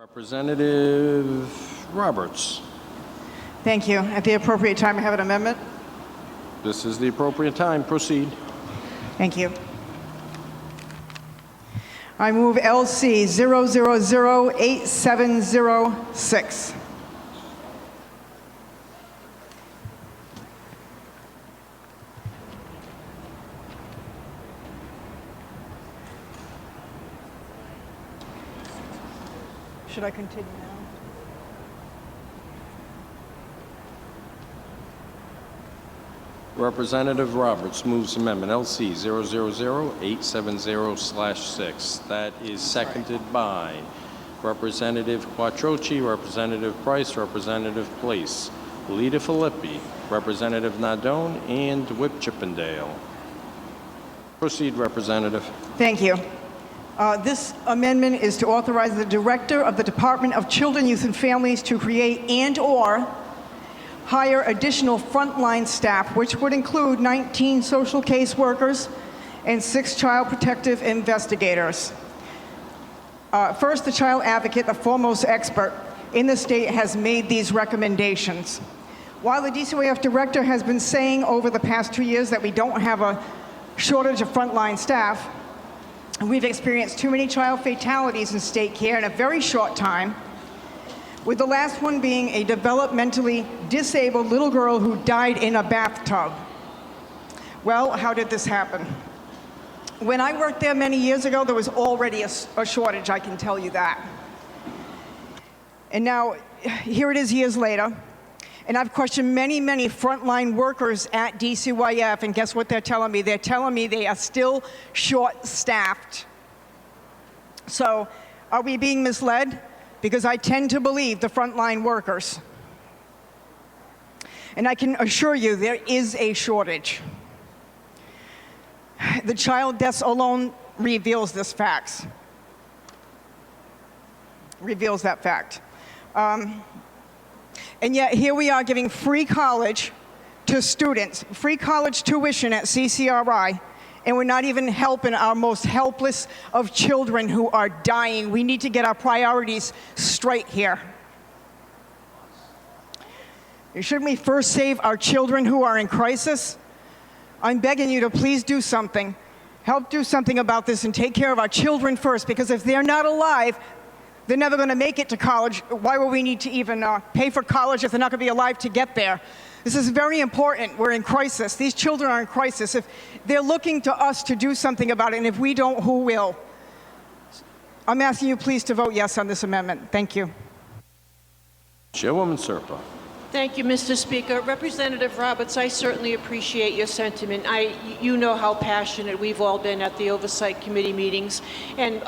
Representative Roberts. Thank you. At the appropriate time, I have an amendment. This is the appropriate time. Proceed. Thank you. I move LC 0008706. Should I continue now? Representative Roberts moves amendment LC 000-870/6. That is seconded by Representative Quattrocchi, Representative Price, Representative Place, Leader Filippi, Representative Nadone, and Whip Chippendale. Proceed, Representative. Thank you. This amendment is to authorize the Director of the Department of Children, Youth, and Families to create and/or hire additional frontline staff, which would include 19 social caseworkers and 6 child protective investigators. First, the child advocate, the foremost expert in the state, has made these recommendations. While the DCYF director has been saying over the past 2 years that we don't have a shortage of frontline staff, we've experienced too many child fatalities in state care in a very short time, with the last one being a developmentally disabled little girl who died in a bathtub. Well, how did this happen? When I worked there many years ago, there was already a shortage, I can tell you that. And now, here it is years later, and I've questioned many, many frontline workers at DCYF, and guess what they're telling me? They're telling me they are still short-staffed. So, are we being misled? Because I tend to believe the frontline workers. And I can assure you there is a shortage. The child deaths alone reveals this fact. Reveals that fact. And yet here we are giving free college to students, free college tuition at CCRI, and we're not even helping our most helpless of children who are dying. We need to get our priorities straight here. Shouldn't we first save our children who are in crisis? I'm begging you to please do something. Help do something about this and take care of our children first, because if they're not alive, they're never going to make it to college. Why would we need to even pay for college if they're not going to be alive to get there? This is very important. We're in crisis. These children are in crisis. If they're looking to us to do something about it, and if we don't, who will? I'm asking you please to vote yes on this amendment. Thank you. Chairwoman Serpa. Thank you, Mr. Speaker. Representative Roberts, I certainly appreciate your sentiment. You know how passionate we've all been at the Oversight Committee meetings. And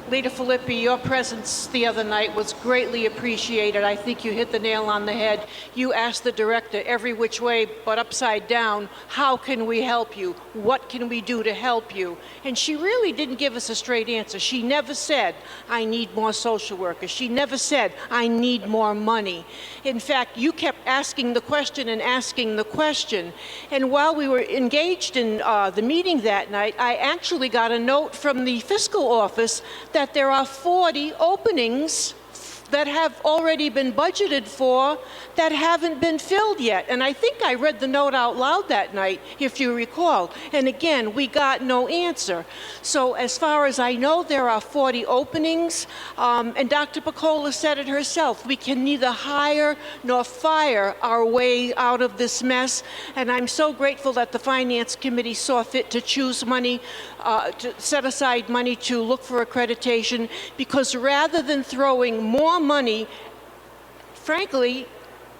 Leader Filippi, your presence the other night was greatly appreciated. I think you hit the nail on the head. You asked the director every which way but upside down, how can we help you? What can we do to help you? And she really didn't give us a straight answer. She never said, I need more social workers. She never said, I need more money. In fact, you kept asking the question and asking the question. And while we were engaged in the meeting that night, I actually got a note from the fiscal office that there are 40 openings that have already been budgeted for that haven't been filled yet. And I think I read the note out loud that night, if you recall. And again, we got no answer. So as far as I know, there are 40 openings. And Dr. Piccola said it herself. We can neither hire nor fire our way out of this mess. And I'm so grateful that the Finance Committee saw fit to choose money, to set aside money to look for accreditation, because rather than throwing more money, frankly,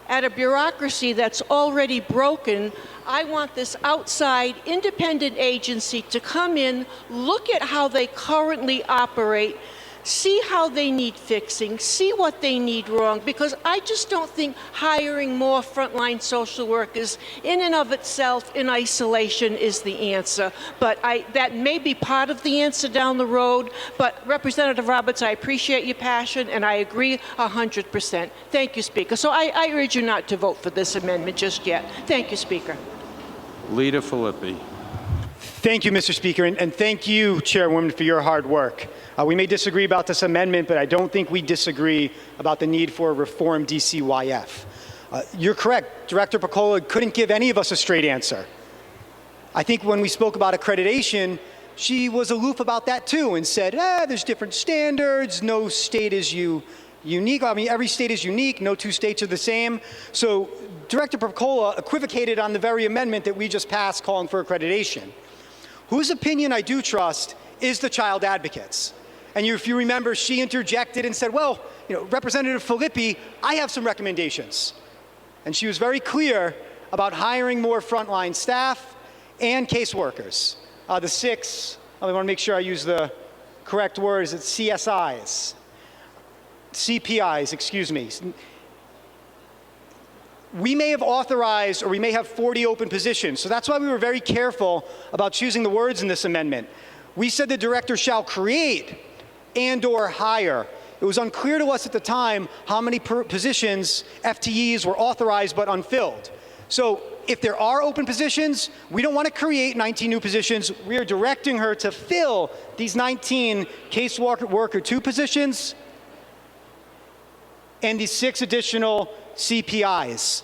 at a bureaucracy that's already broken, I want this outside independent agency to come in, look at how they currently operate, see how they need fixing, see what they need wrong, because I just don't think hiring more frontline social workers in and of itself, in isolation, is the answer. But that may be part of the answer down the road. But Representative Roberts, I appreciate your passion, and I agree 100%. Thank you, Speaker. So I urge you not to vote for this amendment just yet. Thank you, Speaker. Leader Filippi. Thank you, Mr. Speaker, and thank you, Chairwoman, for your hard work. We may disagree about this amendment, but I don't think we disagree about the need for a reform DCYF. You're correct. Director Piccola couldn't give any of us a straight answer. I think when we spoke about accreditation, she was aloof about that too and said, there's different standards, no state is unique. I mean, every state is unique, no two states are the same. So Director Piccola equivocated on the very amendment that we just passed calling for accreditation. Whose opinion I do trust is the child advocates. And if you remember, she interjected and said, well, Representative Filippi, I have some recommendations. And she was very clear about hiring more frontline staff and caseworkers. The 6, I want to make sure I use the correct words, it's CSIs. CPIs, excuse me. We may have authorized, or we may have 40 open positions. So that's why we were very careful about choosing the words in this amendment. We said the director shall create and/or hire. It was unclear to us at the time how many positions, FTEs, were authorized but unfilled. So if there are open positions, we don't want to create 19 new positions. We are directing her to fill these 19 caseworker 2 positions and these 6 additional CPIs.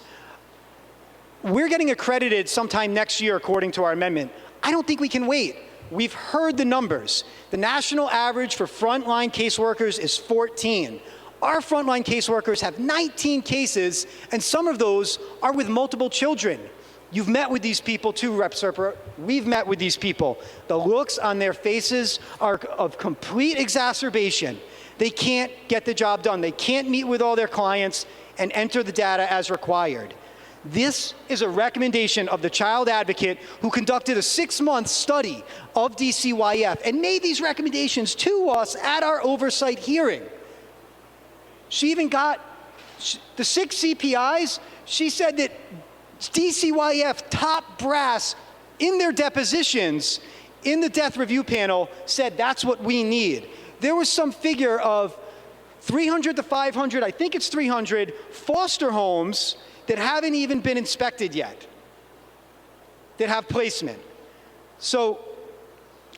We're getting accredited sometime next year according to our amendment. I don't think we can wait. We've heard the numbers. The national average for frontline caseworkers is 14. Our frontline caseworkers have 19 cases, and some of those are with multiple children. You've met with these people too, Rep. Serpa. We've met with these people. The looks on their faces are of complete exacerbation. They can't get the job done. They can't meet with all their clients and enter the data as required. This is a recommendation of the child advocate who conducted a 6-month study of DCYF and made these recommendations to us at our oversight hearing. She even got the 6 CPIs. She said that DCYF top brass in their depositions in the death review panel said that's what we need. There was some figure of 300 to 500, I think it's 300, foster homes that haven't even been inspected yet, that have placement. So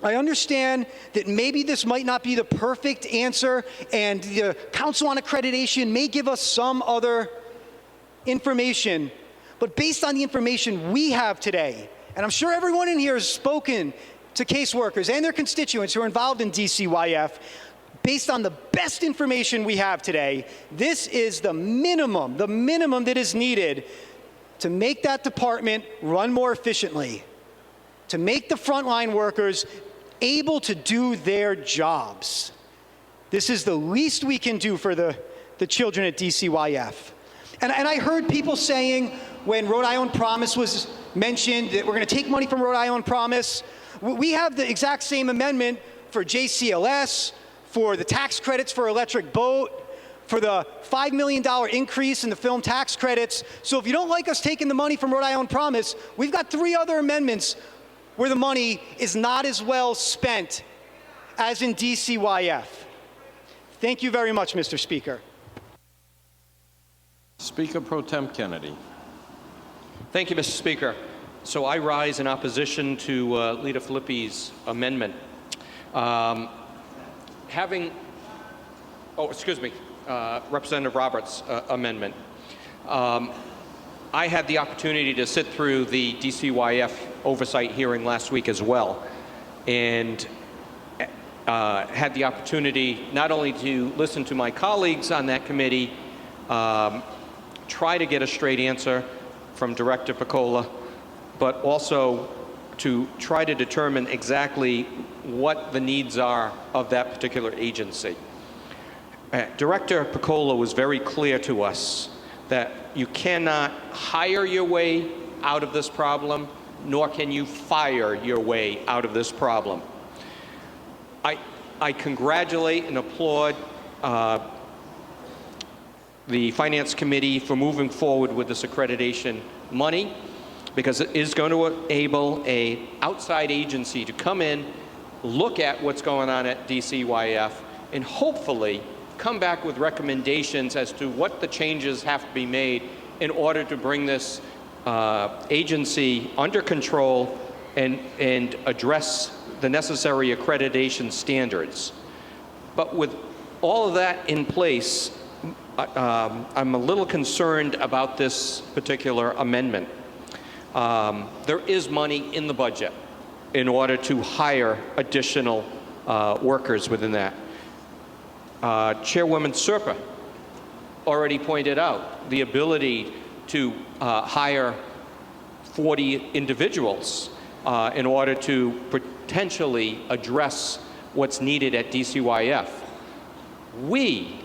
I understand that maybe this might not be the perfect answer, and the Council on Accreditation may give us some other information, but based on the information we have today, and I'm sure everyone in here has spoken to caseworkers and their constituents who are involved in DCYF, based on the best information we have today, this is the minimum that is needed to make that department run more efficiently, to make the frontline workers able to do their jobs. This is the least we can do for the children at DCYF. And I heard people saying when Rhode Island Promise was mentioned that we're going to take money from Rhode Island Promise. We have the exact same amendment for JCLS, for the tax credits for electric boat, for the $5 million increase in the film tax credits. So if you don't like us taking the money from Rhode Island Promise, we've got 3 other amendments where the money is not as well spent as in DCYF. Thank you very much, Mr. Speaker. Speaker Pro Tem Kennedy. Thank you, Mr. Speaker. So I rise in opposition to Leader Filippi's amendment. Representative Roberts' amendment. I had the opportunity to sit through the DCYF oversight hearing last week as well, and had the opportunity not only to listen to my colleagues on that committee, try to get a straight answer from Director Piccola, but also to try to determine exactly what the needs are of that particular agency. Director Piccola was very clear to us that you cannot hire your way out of this problem, nor can you fire your way out of this problem. I congratulate and applaud the Finance Committee for moving forward with this accreditation money, because it is going to enable an outside agency to come in, look at what's going on at DCYF, and hopefully come back with recommendations as to what the changes have to be made in order to bring this agency under control and address the necessary accreditation standards. But with all of that in place, I'm a little concerned about this particular amendment. There is money in the budget in order to hire additional workers within that. Chairwoman Serpa already pointed out the ability to hire 40 individuals in order to potentially address what's needed at DCYF. We,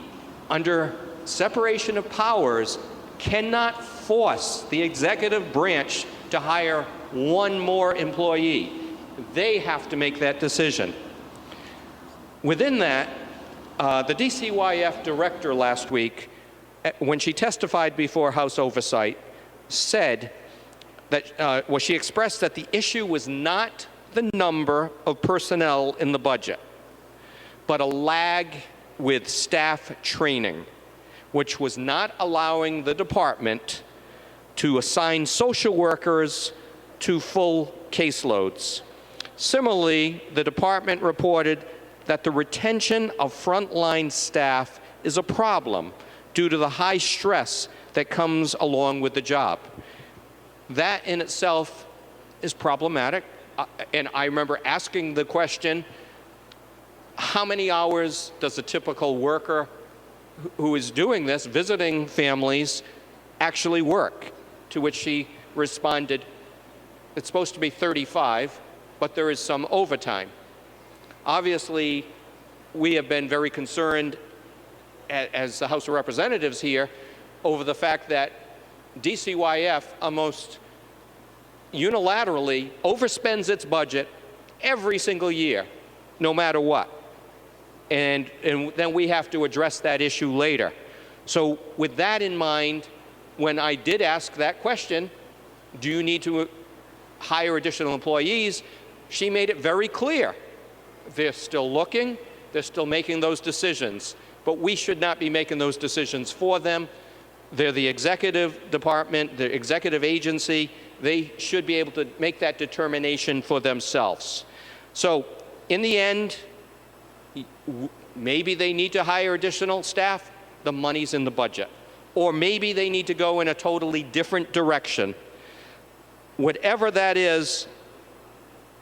under separation of powers, cannot force the executive branch to hire one more employee. They have to make that decision. Within that, the DCYF director last week, when she testified before House Oversight, said that, she expressed that the issue was not the number of personnel in the budget, but a lag with staff training, which was not allowing the department to assign social workers to full caseloads. Similarly, the department reported that the retention of frontline staff is a problem due to the high stress that comes along with the job. That in itself is problematic. And I remember asking the question, how many hours does a typical worker who is doing this, visiting families, actually work? To which she responded, it's supposed to be 35, but there is some overtime. Obviously, we have been very concerned as the House of Representatives here over the fact that DCYF almost unilaterally overspends its budget every single year, no matter what. And then we have to address that issue later. So with that in mind, when I did ask that question, do you need to hire additional employees, she made it very clear. They're still looking, they're still making those decisions, but we should not be making those decisions for them. They're the executive department, the executive agency. They should be able to make that determination for themselves. So in the end, maybe they need to hire additional staff, the money's in the budget. Or maybe they need to go in a totally different direction. Whatever that is,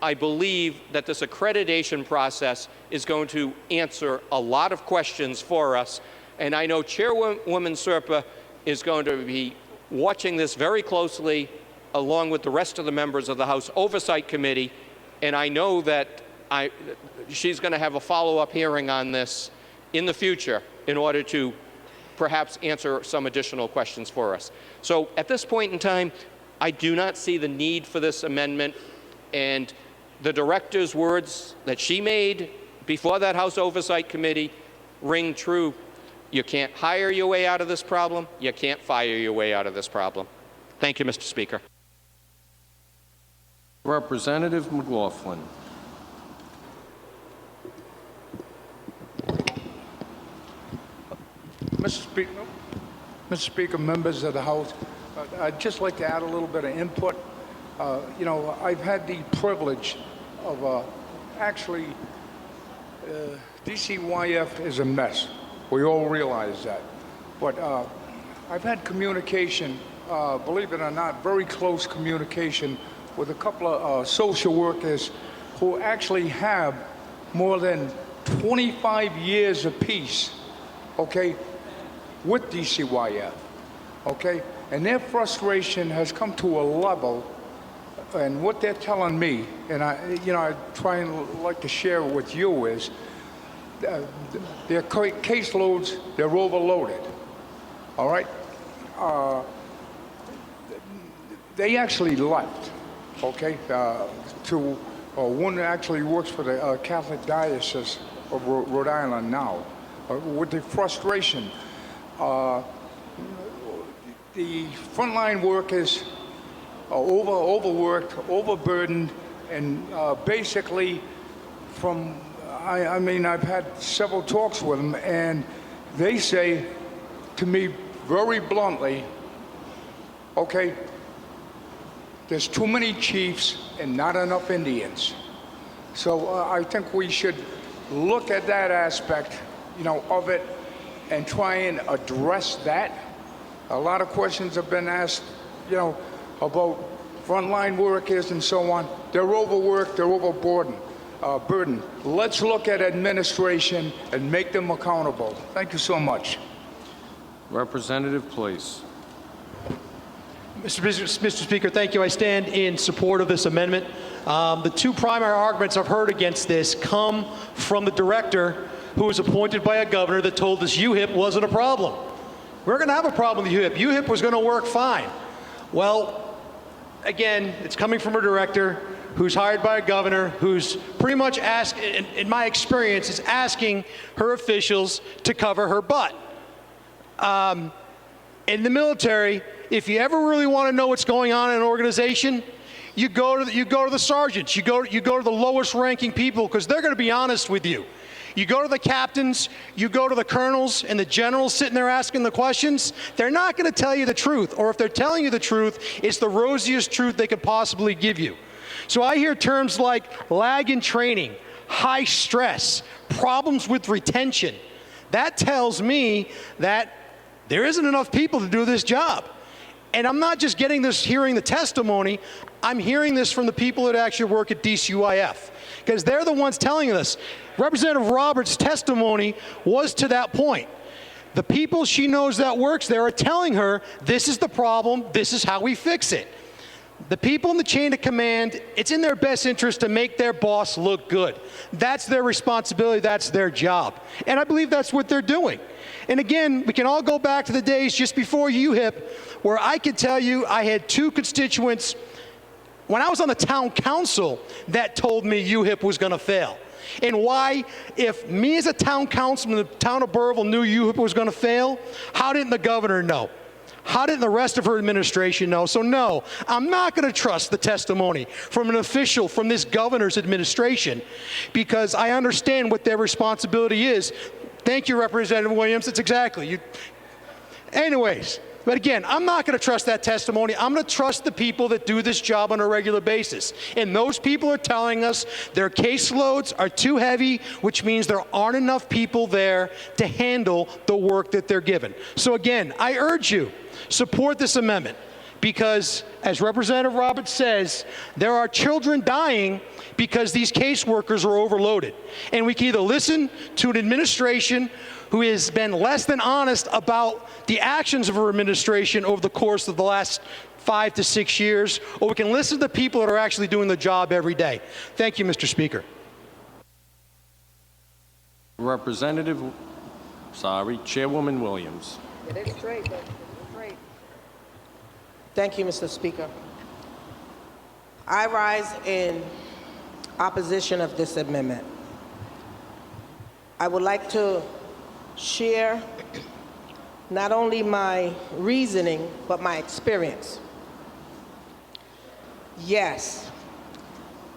I believe that this accreditation process is going to answer a lot of questions for us. And I know Chairwoman Serpa is going to be watching this very closely along with the rest of the members of the House Oversight Committee. And I know that she's going to have a follow-up hearing on this in the future in order to perhaps answer some additional questions for us. So at this point in time, I do not see the need for this amendment, and the director's words that she made before that House Oversight Committee ring true. You can't hire your way out of this problem. You can't fire your way out of this problem. Thank you, Mr. Speaker. Representative McLaughlin. Mr. Speaker, members of the House, I'd just like to add a little bit of input. You know, I've had the privilege of actually, DCYF is a mess. We all realize that. But I've had communication, believe it or not, very close communication with a couple of social workers who actually have more than 25 years apiece, okay, with DCYF, okay? And their frustration has come to a level, and what they're telling me, and I try and like to share with you is, their caseloads, they're overloaded, all right? They actually left, okay, one actually works for the Catholic Diocese of Rhode Island now, with the frustration. The frontline workers are overworked, overburdened, and basically from, I mean, I've had several talks with them, and they say to me very bluntly, okay, there's too many chiefs and not enough Indians. So I think we should look at that aspect, of it and try and address that. A lot of questions have been asked, about frontline workers and so on. They're overworked, they're overburdened. Let's look at administration and make them accountable. Thank you so much. Representative Place. Mr. Speaker, thank you. I stand in support of this amendment. The two primary arguments I've heard against this come from the director who was appointed by a governor that told us UHIP wasn't a problem. We're going to have a problem with UHIP. UHIP was going to work fine. Well, again, it's coming from a director who's hired by a governor who's pretty much in my experience, is asking her officials to cover her butt. In the military, if you ever really want to know what's going on in an organization, you go to the sergeants, you go to the lowest ranking people, because they're going to be honest with you. You go to the captains, you go to the colonels and the generals sitting there asking the questions, they're not going to tell you the truth, or if they're telling you the truth, it's the rosiest truth they could possibly give you. So I hear terms like lag in training, high stress, problems with retention. That tells me that there isn't enough people to do this job. And I'm not just hearing the testimony, I'm hearing this from the people that actually work at DCYF, because they're the ones telling us. Representative Roberts' testimony was to that point. The people she knows that works there are telling her, this is the problem, this is how we fix it. The people in the chain of command, it's in their best interest to make their boss look good. That's their responsibility, that's their job. And I believe that's what they're doing. And again, we can all go back to the days just before UHIP, where I could tell you I had two constituents when I was on the town council that told me UHIP was going to fail. And why, if me as a town councilman in the town of Burrillville knew UHIP was going to fail, how didn't the governor know? How didn't the rest of her administration know? So no, I'm not going to trust the testimony from an official from this governor's administration, because I understand what their responsibility is. Thank you, Representative Williams. It's exactly you. Anyways, but again, I'm not going to trust that testimony. I'm going to trust the people that do this job on a regular basis. And those people are telling us their caseloads are too heavy, which means there aren't enough people there to handle the work that they're given. So again, I urge you, support this amendment, because as Representative Roberts says, there are children dying because these caseworkers are overloaded. And we can either listen to an administration who has been less than honest about the actions of her administration over the course of the last 5 to 6 years, or we can listen to the people that are actually doing the job every day. Thank you, Mr. Speaker. Chairwoman Williams. It is straight, but it's straight. Thank you, Mr. Speaker. I rise in opposition of this amendment. I would like to share not only my reasoning, but my experience. Yes,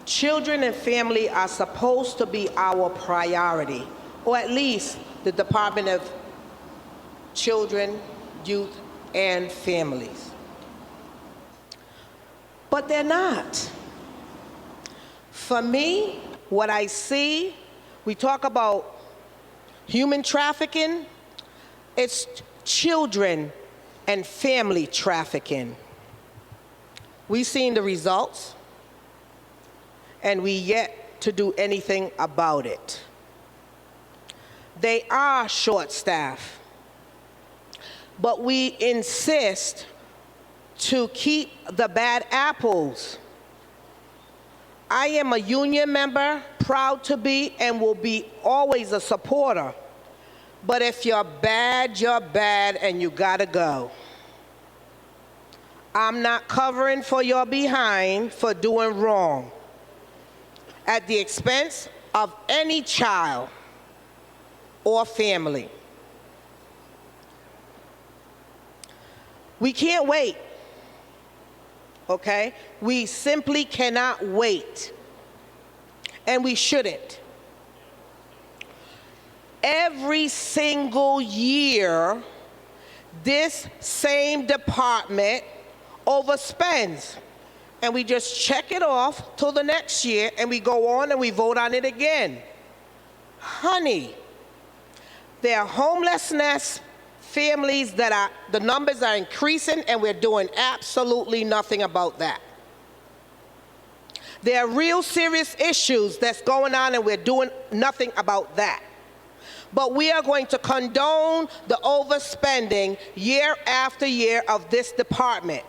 children and family are supposed to be our priority, or at least the Department of Children, Youth, and Families. But they're not. For me, what I see, we talk about human trafficking, it's children and family trafficking. We've seen the results, and we yet to do anything about it. They are short-staffed, but we insist to keep the bad apples. I am a union member, proud to be, and will be always a supporter. But if you're bad, and you gotta go. I'm not covering for your behind for doing wrong at the expense of any child or family. We can't wait, okay? We simply cannot wait, and we shouldn't. Every single year, this same department overspends. and we just check it off till the next year, and we go on and we vote on it again. Honey, there are homelessness families that the numbers are increasing, and we're doing absolutely nothing about that. There are real serious issues that's going on, and we're doing nothing about that. But we are going to condone the overspending year after year of this department.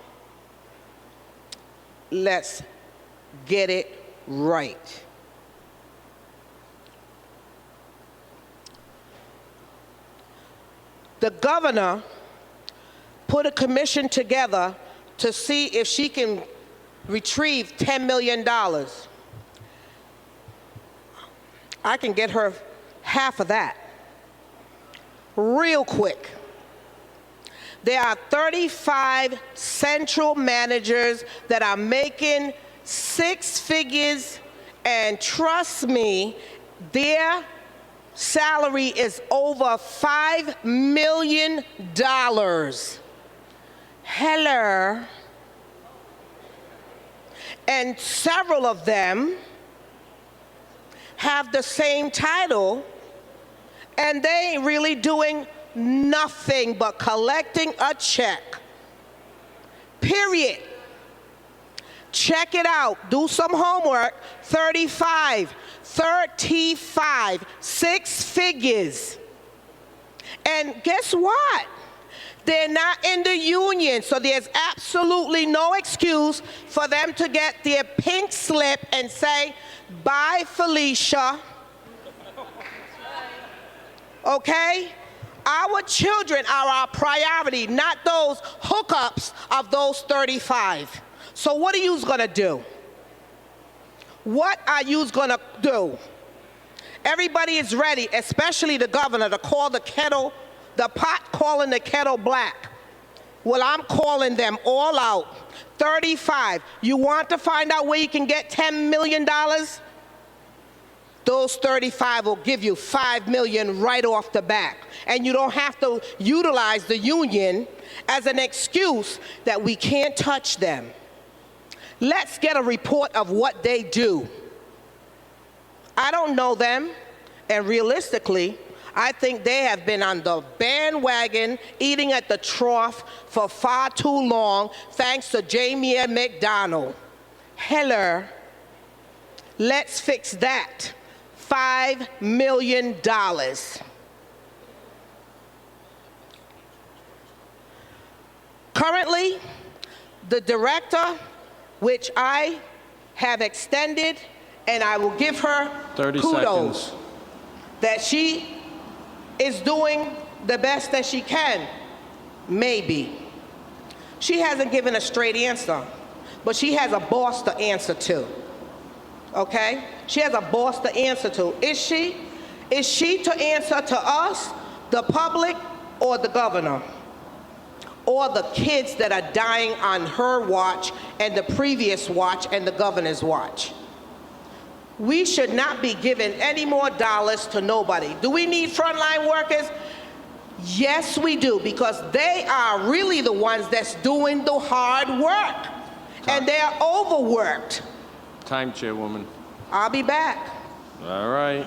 Let's get it right. The governor put a commission together to see if she can retrieve $10 million. I can get her half of that real quick. There are 35 central managers that are making 6 figures, and trust me, their salary is over $5 million. Hello. And several of them have the same title, and they ain't really doing nothing but collecting a check. Period. Check it out. Do some homework. 35, 6 figures. And guess what? They're not in the union, so there's absolutely no excuse for them to get their pink slip and say, bye, Felicia. Okay? Our children are our priority, not those hookups of those 35. So what are you gonna do? What are you gonna do? Everybody is ready, especially the governor, to call the kettle, the pot calling the kettle black. Well, I'm calling them all out. 35. You want to find out where you can get $10 million? Those 35 will give you $5 million right off the bat. And you don't have to utilize the union as an excuse that we can't touch them. Let's get a report of what they do. I don't know them, and realistically, I think they have been on the bandwagon, eating at the trough for far too long, thanks to Jamie and McDonald. Hello. Let's fix that. $5 million. Currently, the director, which I have extended, and I will give her 30 kudos, seconds. that she is doing the best that she can. Maybe. She hasn't given a straight answer, but she has a boss to answer to. Okay? She has a boss to answer to. Is she? Is she to answer to us, the public, or the governor? Or the kids that are dying on her watch and the previous watch and the governor's watch? We should not be giving any more dollars to nobody. Do we need frontline workers? Yes, we do, because they are really the ones that's doing the hard work. And they're overworked. Time, Chairwoman. I'll be back. All right.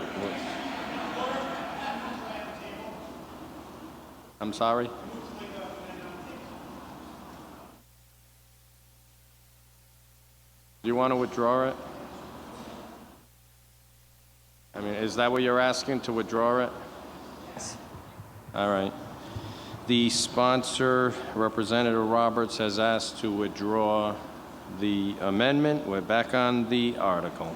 I'm sorry? Do you want to withdraw it? I mean, is that what you're asking, to withdraw it? Yes. All right. The sponsor, Representative Roberts, has asked to withdraw the amendment. We're back on the article.